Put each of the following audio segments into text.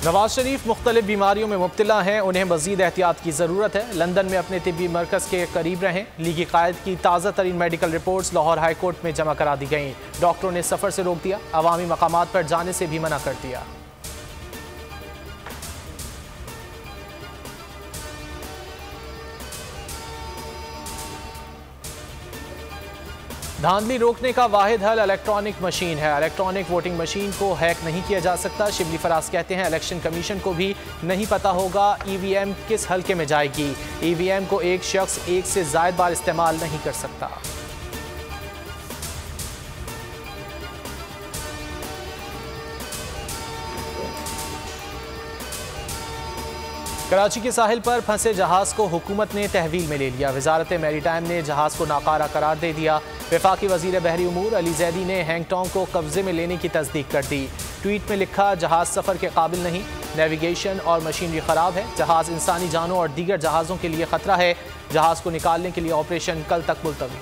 नवाज शरीफ मुख्तलिफ बीमारियों में मुब्तला हैं, उन्हें मजीद एहतियात की ज़रूरत है। लंदन में अपने तिब्बी मरकज़ के करीब रहें। लीगी कायद की ताज़ा तरीन medical reports Lahore high court में जमा करा दी गईं। डॉक्टरों ने सफ़र से रोक दिया, अवामी मकामात पर जाने से भी मना कर दिया। धांधली रोकने का वाहिद हल इलेक्ट्रॉनिक मशीन है। इलेक्ट्रॉनिक वोटिंग मशीन को हैक नहीं किया जा सकता। शिबली फराज कहते हैं इलेक्शन कमीशन को भी नहीं पता होगा ईवीएम किस हल्के में जाएगी। ईवीएम को एक शख्स एक से ज़ायद बार इस्तेमाल नहीं कर सकता। कराची के साहिल पर फंसे जहाज को हुकूमत ने तहवील में ले लिया। वजारत मैरीटाइम ने जहाज को नाकारा करार दे दिया। वफाकी वजीर बहरी उमूर अली जैदी ने हैंगटोंग को कब्जे में लेने की तस्दीक कर दी। ट्वीट में लिखा, जहाज सफ़र के काबिल नहीं, नेविगेशन और मशीनरी ख़राब है। जहाज इंसानी जानों और दीगर जहाज़ों के लिए ख़तरा है। जहाज को निकालने के लिए ऑपरेशन कल तक मुलतवी।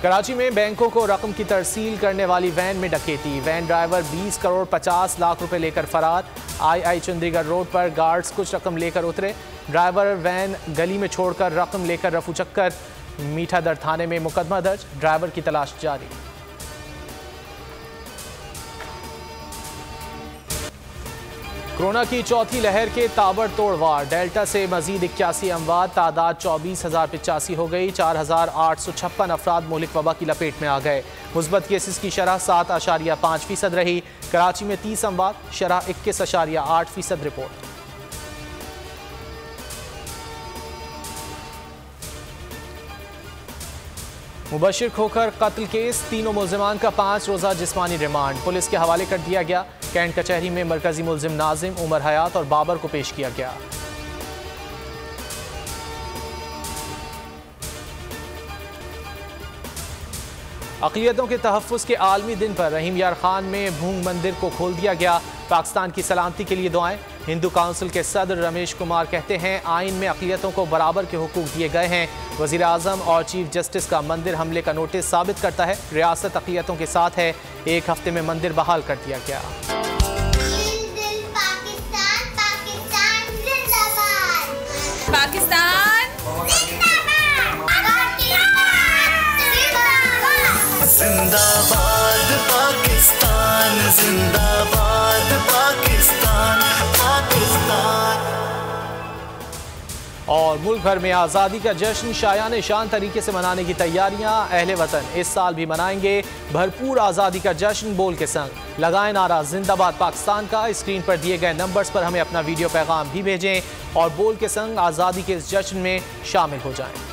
कराची में बैंकों को रकम की तरसील करने वाली वैन में डकैती। वैन ड्राइवर 20 करोड़ 50 लाख रुपए लेकर फरार। आई चंडीगढ़ रोड पर गार्ड्स कुछ रकम लेकर उतरे। ड्राइवर वैन गली में छोड़कर रकम लेकर रफू चक्कर। मीठा दर थाने में मुकदमा दर्ज। ड्राइवर की तलाश जारी। कोरोना की चौथी लहर के ताबड़तोड़ वार। डेल्टा से मजीद 81 अमवात, तादाद 24,085 हो गई। 4,856 अफराद मुल्क वबा की लपेट में आ गए। मुस्बत केसेस की शरह 7.5% रही। कराची में 30 अमवात, शरह 21.8% रिपोर्ट। मुबशिर खोखर कत्ल केस, तीनों मुलजिमान का 5 रोज़ा जिस्मानी रिमांड पुलिस के हवाले कर दिया गया। कैंट कचहरी में मरकजी मुलजिम नाजिम, उमर हयात और बाबर को पेश किया गया। अक़लियतों के तहफ़्फ़ुज़ के आलमी दिन पर रहीम यार खान में भूंग मंदिर को खोल दिया गया। पाकिस्तान की सलामती के लिए दुआएं। हिंदू काउंसिल के सदर रमेश कुमार कहते हैं आइन में अक़लियतों को बराबर के हुकूक दिए गए हैं। वज़ीर आज़म और चीफ जस्टिस का मंदिर हमले का नोटिस साबित करता है रियासत अक़लियतों के साथ है। 1 हफ्ते में मंदिर बहाल कर दिया गया। जिंदाबाद पाकिस्तान, जिंदाबाद पाकिस्तान, पाकिस्तान। और मुल्क भर में आज़ादी का जश्न शायान शान तरीके से मनाने की तैयारियां। अहले वतन इस साल भी मनाएंगे भरपूर आज़ादी का जश्न। बोल के संग लगाएं नारा जिंदाबाद पाकिस्तान का। स्क्रीन पर दिए गए नंबर्स पर हमें अपना वीडियो पैगाम भी भेजें और बोल के संग आज़ादी के इस जश्न में शामिल हो जाएं।